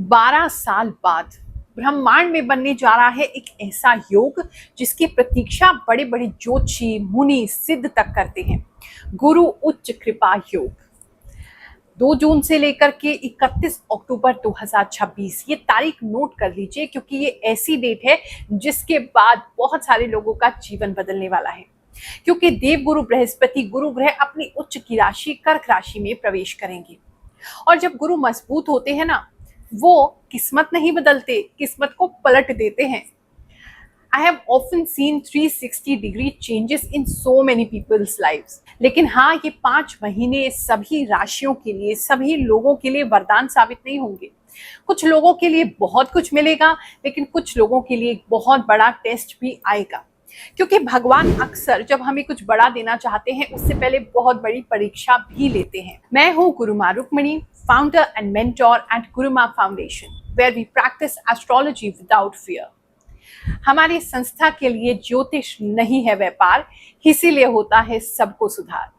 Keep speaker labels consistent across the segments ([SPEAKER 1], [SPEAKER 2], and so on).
[SPEAKER 1] 12 साल बाद ब्रह्मांड में बनने जा रहा है एक ऐसा योग जिसकी प्रतीक्षा बड़े बड़े ज्योतिषी मुनि सिद्ध तक करते हैं। गुरु उच्च कृपा योग 2 जून से लेकर के 31 अक्टूबर 2026, ये तारीख नोट कर लीजिए क्योंकि ये ऐसी डेट है जिसके बाद बहुत सारे लोगों का जीवन बदलने वाला है। क्योंकि देवगुरु बृहस्पति गुरु ग्रह अपनी उच्च की राशि कर्क राशि में प्रवेश करेंगे और जब गुरु मजबूत होते हैं ना, वो किस्मत नहीं बदलते, किस्मत को पलट देते हैं। I have often seen 360-degree changes in so many people's lives. लेकिन हाँ, ये 5 महीने सभी राशियों के लिए, सभी लोगों के लिए वरदान साबित नहीं होंगे। कुछ लोगों के लिए बहुत कुछ मिलेगा, लेकिन कुछ लोगों के लिए एक बहुत बड़ा टेस्ट भी आएगा। क्योंकि भगवान अक्सर जब हमें कुछ बड़ा देना चाहते हैं, उससे पहले बहुत बड़ी परीक्षा भी लेते हैं। मैं हूँ गुरुमा Rukmini, founder and mentor at Guruma Foundation, where we practice astrology without fear. हमारी संस्था के लिए ज्योतिष नहीं है व्यापार, इसीलिए होता है सबको सुधार।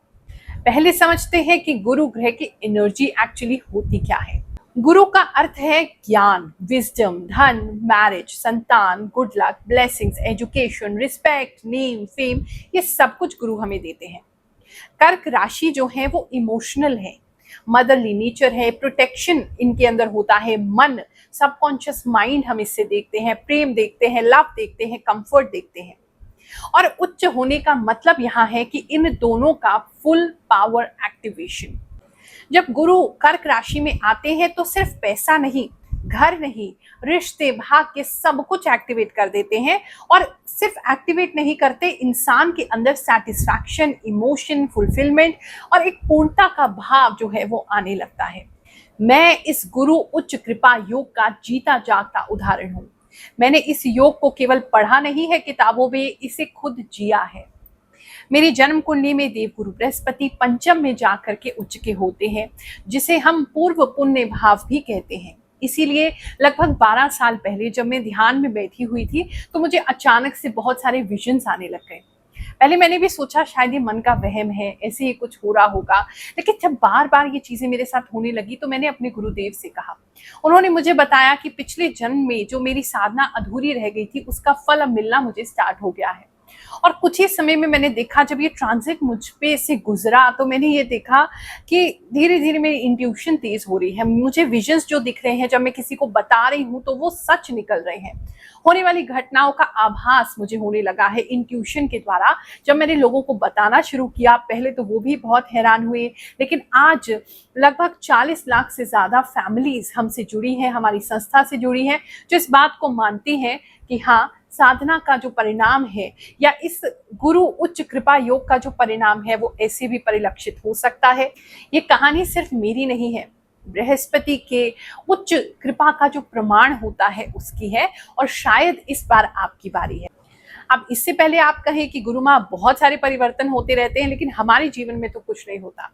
[SPEAKER 1] पहले समझते हैं कि गुरु ग्रह की एनर्जी एक्चुअली होती क्या है। गुरु का अर्थ है ज्ञान, विजडम, धन, मैरिज, संतान, good luck, blessings, education, respect, name, fame, ये सब कुछ गुरु हमें देते हैं। कर्क राशि जो है वो इमोशनल है, मदरली नेचर है, प्रोटेक्शन इनके अंदर होता है, मन, सबकॉन्शियस माइंड हम इससे देखते हैं, प्रेम देखते हैं, लव देखते हैं, कंफर्ट देखते हैं। और उच्च होने का मतलब यहाँ है कि इन दोनों का फुल पावर एक्टिवेशन। जब गुरु कर्क राशि में आते हैं तो सिर्फ पैसा नहीं, घर नहीं, रिश्ते, भाग्य सब कुछ एक्टिवेट कर देते हैं। और सिर्फ एक्टिवेट नहीं करते, इंसान के अंदर सेटिस्फैक्शन, इमोशन, फुलफिलमेंट और एक पूर्णता का भाव जो है वो आने लगता है। मैं इस गुरु उच्च कृपा योग का जीता जागता उदाहरण हूँ। मैंने इस योग को केवल पढ़ा नहीं है किताबों में, इसे खुद जिया है। मेरी जन्म कुंडली में देवगुरु बृहस्पति पंचम में जाकर के उच्च के होते हैं, जिसे हम पूर्व पुण्य भाव भी कहते हैं। इसीलिए लगभग 12 साल पहले जब मैं ध्यान में बैठी हुई थी तो मुझे अचानक से बहुत सारे विजन्स आने लग गए। पहले मैंने भी सोचा शायद ये मन का वहम है, ऐसे ही कुछ हो रहा होगा, लेकिन जब बार बार ये चीजें मेरे साथ होने लगी तो मैंने अपने गुरुदेव से कहा। उन्होंने मुझे बताया कि पिछले जन्म में जो मेरी साधना अधूरी रह गई थी उसका फल अब मिलना मुझे स्टार्ट हो गया है। और कुछ ही समय में मैंने देखा, जब ये ट्रांजिट मुझ पे से गुजरा तो मैंने ये देखा कि धीरे धीरे मेरी इंट्यूशन तेज हो रही है। मुझे विजन्स जो दिख रहे हैं, जब मैं किसी को बता रही हूँ तो वो सच निकल रहे हैं। होने वाली घटनाओं का आभास मुझे होने लगा है इंट्यूशन के द्वारा। जब मैंने लोगों को बताना शुरू किया, पहले तो वो भी बहुत हैरान हुए, लेकिन आज लगभग 40 लाख से ज्यादा फैमिलीज हमसे जुड़ी हैं, हमारी संस्था से जुड़ी हैं, जो इस बात को मानती हैं कि हाँ, साधना का जो परिणाम है या इस गुरु उच्च कृपा योग का जो परिणाम है वो ऐसे भी परिलक्षित हो सकता है। ये कहानी सिर्फ मेरी नहीं है, बृहस्पति के उच्च कृपा का जो प्रमाण होता है उसकी है, और शायद इस बार आपकी बारी है। अब इससे पहले आप कहें कि गुरुमा बहुत सारे परिवर्तन होते रहते हैं लेकिन हमारे जीवन में तो कुछ नहीं होता,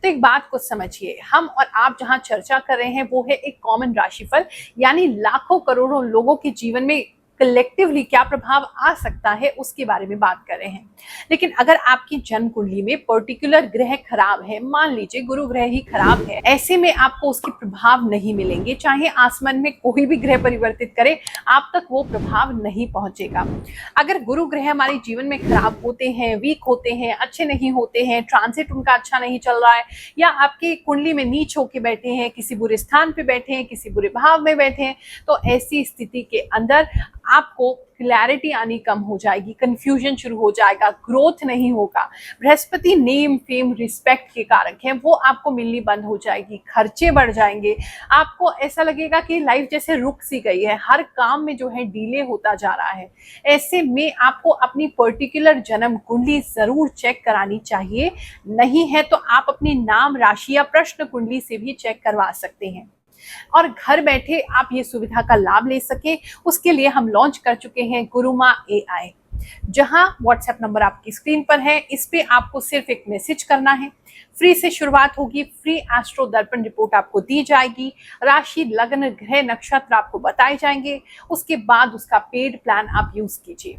[SPEAKER 1] तो एक बात को समझिए, हम और आप जहां चर्चा कर रहे हैं वो है एक कॉमन राशिफल, यानी लाखों करोड़ों लोगों के जीवन में कलेक्टिवली क्या प्रभाव आ सकता है उसके बारे में बात कर रहे हैं। लेकिन अगर आपकी जन्म कुंडली में पर्टिकुलर ग्रह खराब है, मान लीजिए गुरु ग्रह ही खराब है, ऐसे में आपको उसके प्रभाव नहीं मिलेंगे। चाहे आसमान में कोई भी ग्रह परिवर्तित करे, आप तक वो प्रभाव नहीं पहुंचेगा। अगर गुरु ग्रह हमारे जीवन में खराब होते हैं, वीक होते हैं, अच्छे नहीं होते हैं, ट्रांजिट उनका अच्छा नहीं चल रहा है, या आपकी कुंडली में नीच होके बैठे हैं, किसी बुरे स्थान पे बैठे हैं, किसी बुरे भाव में बैठे हैं, तो ऐसी स्थिति के अंदर आपको क्लैरिटी आनी कम हो जाएगी, कंफ्यूजन शुरू हो जाएगा, ग्रोथ नहीं होगा। बृहस्पति नेम, फेम, रिस्पेक्ट के कारक हैं, वो आपको मिलनी बंद हो जाएगी, खर्चे बढ़ जाएंगे, आपको ऐसा लगेगा कि लाइफ जैसे रुक सी गई है, हर काम में जो है डिले होता जा रहा है। ऐसे में आपको अपनी पर्टिकुलर जन्म कुंडली जरूर चेक करानी चाहिए। नहीं है तो आप अपनी नाम राशि या प्रश्न कुंडली से भी चेक करवा सकते हैं और घर बैठे आप ये सुविधा का लाभ ले सके, उसके लिए हम लॉन्च कर चुके हैं गुरुमा AI, जहां व्हाट्सएप नंबर आपकी स्क्रीन पर है। इस पे आपको सिर्फ एक मैसेज करना है, फ्री से शुरुआत होगी, फ्री एस्ट्रो दर्पण रिपोर्ट आपको दी जाएगी, राशि, लग्न, ग्रह, नक्षत्र आपको बताए जाएंगे, उसके बाद उसका पेड प्लान आप यूज कीजिए।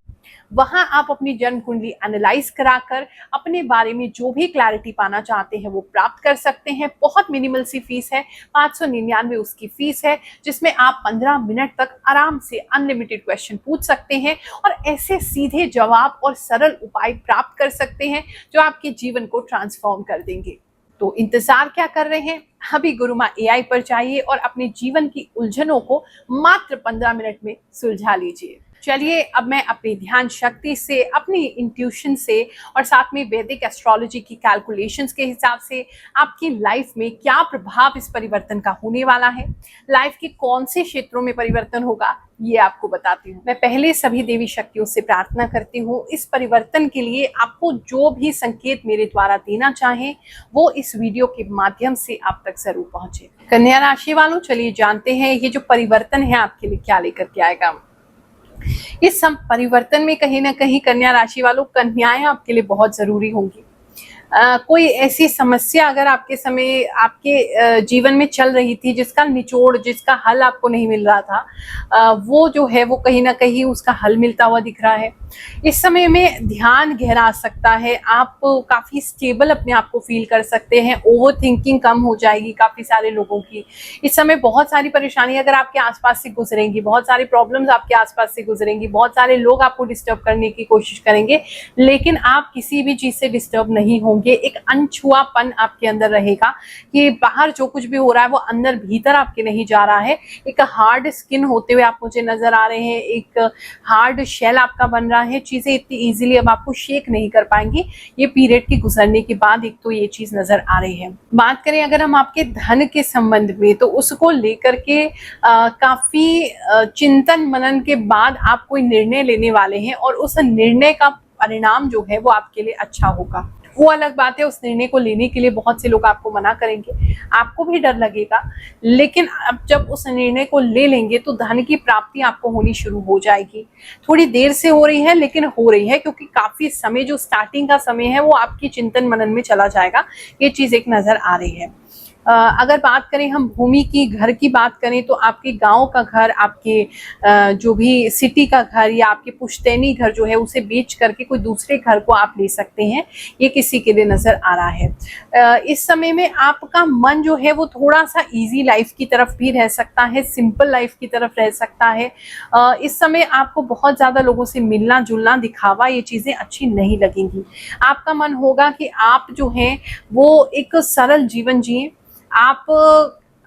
[SPEAKER 1] वहां आप अपनी जन्म कुंडली एनालाइज कराकर अपने बारे में जो भी क्लैरिटी पाना चाहते हैं वो प्राप्त कर सकते हैं। बहुत मिनिमल सी फीस है, 599 उसकी फीस है, जिसमें आप 15 मिनट तक आराम से अनलिमिटेड क्वेश्चन पूछ सकते हैं और ऐसे सीधे जवाब और सरल उपाय प्राप्त कर सकते हैं जो आपके जीवन को ट्रांसफॉर्म कर देंगे। तो इंतजार क्या कर रहे हैं, अभी गुरुमा एआई पर जाइए और अपने जीवन की उलझनों को मात्र 15 मिनट में सुलझा लीजिए। चलिए अब मैं अपनी ध्यान शक्ति से, अपनी इंट्यूशन से और साथ में वैदिक एस्ट्रोलॉजी की कैलकुलेशंस के हिसाब से आपकी लाइफ में क्या प्रभाव इस परिवर्तन का होने वाला है, लाइफ के कौन से क्षेत्रों में परिवर्तन होगा, ये आपको बताती हूँ। मैं पहले सभी देवी शक्तियों से प्रार्थना करती हूँ इस परिवर्तन के लिए आपको जो भी संकेत मेरे द्वारा देना चाहें वो इस वीडियो के माध्यम से आप तक जरूर पहुंचे। कन्या राशि वालों, चलिए जानते हैं ये जो परिवर्तन है आपके लिए क्या लेकर के आएगा। इस परिवर्तन में कहीं ना कहीं कन्या राशि वालों, कन्याएं आपके लिए बहुत जरूरी होंगी। कोई ऐसी समस्या अगर आपके जीवन में चल रही थी जिसका निचोड़, जिसका हल आपको नहीं मिल रहा था, वो जो है वो कहीं ना कहीं उसका हल मिलता हुआ दिख रहा है। इस समय में ध्यान गहरा आ सकता है, आप काफी स्टेबल अपने आप को फील कर सकते हैं, ओवर थिंकिंग कम हो जाएगी काफी सारे लोगों की। इस समय बहुत सारी परेशानी अगर आपके आसपास से गुजरेंगी, बहुत सारी प्रॉब्लम्स आपके आसपास से गुजरेंगी, बहुत सारे लोग आपको डिस्टर्ब करने की कोशिश करेंगे, लेकिन आप किसी भी चीज से डिस्टर्ब नहीं होंगे। एक अनछुआपन आपके अंदर रहेगा कि बाहर जो कुछ भी हो रहा है वो अंदर भीतर आपके नहीं जा रहा है। एक हार्ड स्किन होते हुए आप मुझे नजर आ रहे हैं, एक हार्ड शेल आपका बन रहा है, चीजें इतनी इजीली अब आपको शेक नहीं कर पाएंगी। ये पीरियड के गुजरने के बाद एक तो ये चीज नजर आ रही है। बात करें अगर हम आपके धन के संबंध में, तो उसको लेकर के काफी चिंतन मनन के बाद आप कोई निर्णय लेने वाले हैं और उस निर्णय का परिणाम जो है वो आपके लिए अच्छा होगा। वो अलग बात है, उस निर्णय को लेने के लिए बहुत से लोग आपको मना करेंगे, आपको भी डर लगेगा, लेकिन अब जब उस निर्णय को ले लेंगे तो धन की प्राप्ति आपको होनी शुरू हो जाएगी। थोड़ी देर से हो रही है लेकिन हो रही है, क्योंकि काफी समय जो स्टार्टिंग का समय है वो आपकी चिंतन मनन में चला जाएगा। ये चीज एक नजर आ रही है। अगर बात करें हम भूमि की, घर की बात करें, तो आपके गांव का घर, आपके जो भी सिटी का घर या आपके पुश्तैनी घर जो है उसे बेच करके कोई दूसरे घर को आप ले सकते हैं, ये किसी के लिए नजर आ रहा है। इस समय में आपका मन जो है वो थोड़ा सा इजी लाइफ की तरफ भी रह सकता है, सिंपल लाइफ की तरफ रह सकता है। इस समय आपको बहुत ज्यादा लोगों से मिलना जुलना, दिखावा, ये चीजें अच्छी नहीं लगेंगी। आपका मन होगा कि आप जो हैं वो एक सरल जीवन जिए, आप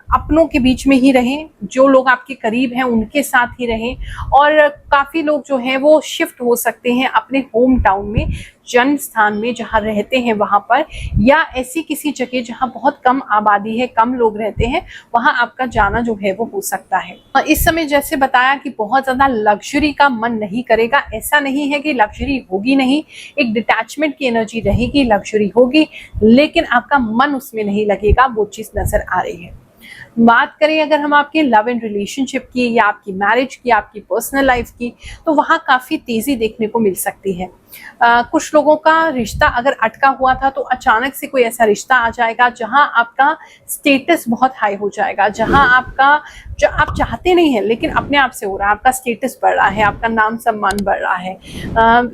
[SPEAKER 1] अपनों के बीच में ही रहें, जो लोग आपके करीब हैं उनके साथ ही रहें। और काफी लोग जो हैं वो शिफ्ट हो सकते हैं अपने होम टाउन में, जन्म स्थान में जहाँ रहते हैं वहां पर, या ऐसी किसी जगह जहाँ बहुत कम आबादी है, कम लोग रहते हैं, वहां आपका जाना जो है वो हो सकता है। इस समय जैसे बताया कि बहुत ज्यादा लग्जरी का मन नहीं करेगा, ऐसा नहीं है कि लग्जरी होगी नहीं, एक डिटैचमेंट की एनर्जी रहेगी, लग्जरी होगी, लेकिन आपका मन उसमें नहीं लगेगा, वो चीज नजर आ रही है। बात करें अगर हम आपके लव एंड रिलेशनशिप की, या आपकी मैरिज की, आपकी पर्सनल लाइफ की, तो वहां काफी तेजी देखने को मिल सकती है। कुछ लोगों का रिश्ता अगर अटका हुआ था तो अचानक से कोई ऐसा रिश्ता आ जाएगा जहां आपका स्टेटस बहुत हाई हो जाएगा, जहां आपका जो आप चाहते नहीं है लेकिन अपने आप से हो रहा है, आपका स्टेटस बढ़ रहा है, आपका नाम सम्मान बढ़ रहा है।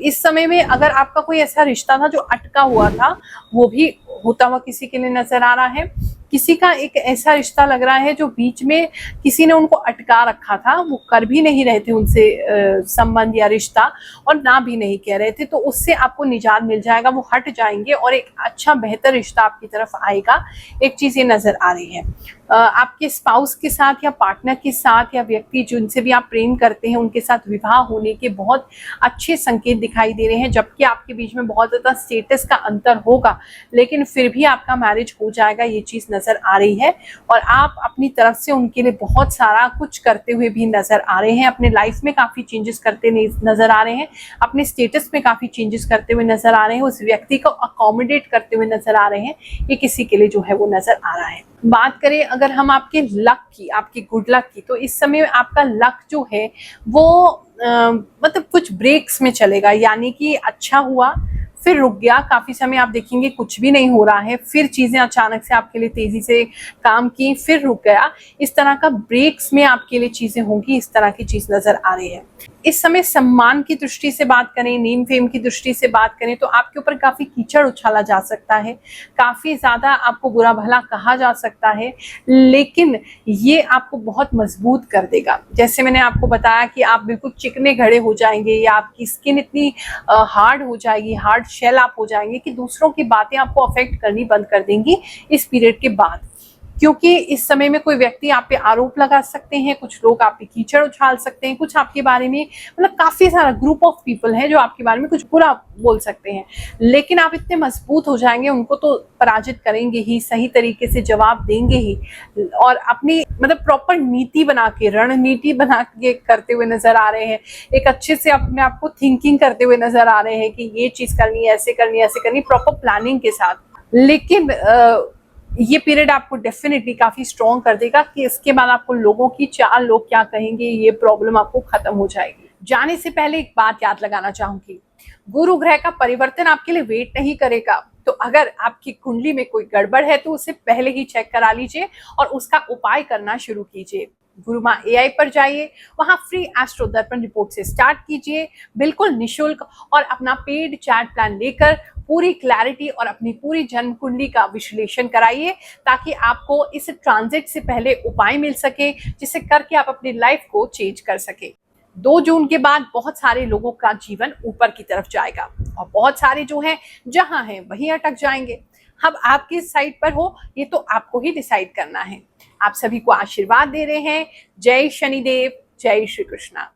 [SPEAKER 1] इस समय में अगर आपका कोई ऐसा रिश्ता था जो अटका हुआ था, वो भी होता हुआ किसी के लिए नजर आ रहा है। किसी का एक ऐसा रिश्ता लग रहा है जो बीच में किसी ने उनको अटका रखा था, वो कर भी नहीं रहे थे उनसे संबंध या रिश्ता, और ना भी नहीं कह रहे थे, तो उससे आपको निजात मिल जाएगा, वो हट जाएंगे और एक अच्छा बेहतर रिश्ता आपकी तरफ आएगा। एक चीज ये नजर आ रही है। आपके स्पाउस के साथ या पार्टनर के साथ या व्यक्ति जिनसे भी आप प्रेम करते हैं उनके साथ विवाह होने के बहुत अच्छे संकेत दिखाई दे रहे हैं, जबकि आपके बीच में बहुत ज्यादा स्टेटस का अंतर होगा, लेकिन फिर भी आपका मैरिज हो जाएगा, ये चीज नजर आ रही है। और आप अपनी तरफ से उनके लिए बहुत सारा कुछ करते हुए भी नजर आ रहे हैं, अपने लाइफ में काफी चेंजेस करते नजर आ रहे हैं, अपने स्टेटस में काफी चेंजेस करते हुए नजर आ रहे हैं, उस व्यक्ति को अकोमोडेट करते हुए नजर आ रहे हैं, ये किसी के लिए जो है वो नजर आ रहा है। बात करें अगर हम आपके लक की, आपकी गुड लक की, तो इस समय आपका लक जो है वो मतलब कुछ ब्रेक्स में चलेगा, यानी कि अच्छा हुआ फिर रुक गया, काफी समय आप देखेंगे कुछ भी नहीं हो रहा है, फिर चीजें अचानक से आपके लिए तेजी से काम की, फिर रुक गया, इस तरह का ब्रेक्स में आपके लिए चीजें होंगी, इस तरह की चीज नजर आ रही है। इस समय सम्मान की दृष्टि से बात करें, नेम फेम की दृष्टि से बात करें तो आपके ऊपर काफी कीचड़ उछाला जा सकता है, काफी ज्यादा आपको बुरा भला कहा जा सकता है, लेकिन ये आपको बहुत मजबूत कर देगा। जैसे मैंने आपको बताया कि आप बिल्कुल चिकने घड़े हो जाएंगे या आपकी स्किन इतनी हार्ड हो जाएगी, हार्ड शेल आप हो जाएंगे कि दूसरों की बातें आपको अफेक्ट करनी बंद कर देंगी इस पीरियड के बाद। क्योंकि इस समय में कोई व्यक्ति आप पे आरोप लगा सकते हैं, कुछ लोग आप पे कीचड़ उछाल सकते हैं, कुछ आपके बारे में, मतलब काफी सारा ग्रुप ऑफ पीपल है जो आपके बारे में कुछ बुरा बोल सकते हैं, लेकिन आप इतने मजबूत हो जाएंगे, उनको तो पराजित करेंगे ही, सही तरीके से जवाब देंगे ही, और अपनी मतलब प्रॉपर नीति बना के, रणनीति बना के करते हुए नजर आ रहे हैं। एक अच्छे से अपने आप को थिंकिंग करते हुए नजर आ रहे हैं कि ये चीज करनी है, ऐसे करनी है, ऐसे करनी, प्रॉपर प्लानिंग के साथ। लेकिन ये पीरियड आपको डेफिनेटली काफी स्ट्रॉन्ग कर देगा कि इसके बाद आपको लोगों की चाल, लोग क्या कहेंगे, ये प्रॉब्लम आपको खत्म हो जाएगी। जाने से पहले एक बात याद लगाना चाहूंगी, गुरु ग्रह का परिवर्तन आपके लिए वेट नहीं करेगा। तो अगर आपकी कुंडली में कोई गड़बड़ है तो उसे पहले ही चेक करा लीजिए और उसका उपाय करना शुरू कीजिए। गुरु माँ AI पर जाइए, वहां फ्री एस्ट्रो दर्पण रिपोर्ट से स्टार्ट कीजिए, बिल्कुल निशुल्क, और अपना पेड चैट प्लान लेकर पूरी क्लैरिटी और अपनी पूरी जन्म कुंडली का विश्लेषण कराइए, ताकि आपको इस ट्रांजिट से पहले उपाय मिल सके, जिसे करके आप अपनी लाइफ को चेंज कर सके। 2 जून के बाद बहुत सारे लोगों का जीवन ऊपर की तरफ जाएगा और बहुत सारे जो हैं जहां हैं वहीं अटक जाएंगे। अब आप किस साइड पर हो ये तो आपको ही डिसाइड करना है। आप सभी को आशीर्वाद दे रहे हैं। जय शनिदेव, जय श्री कृष्णा।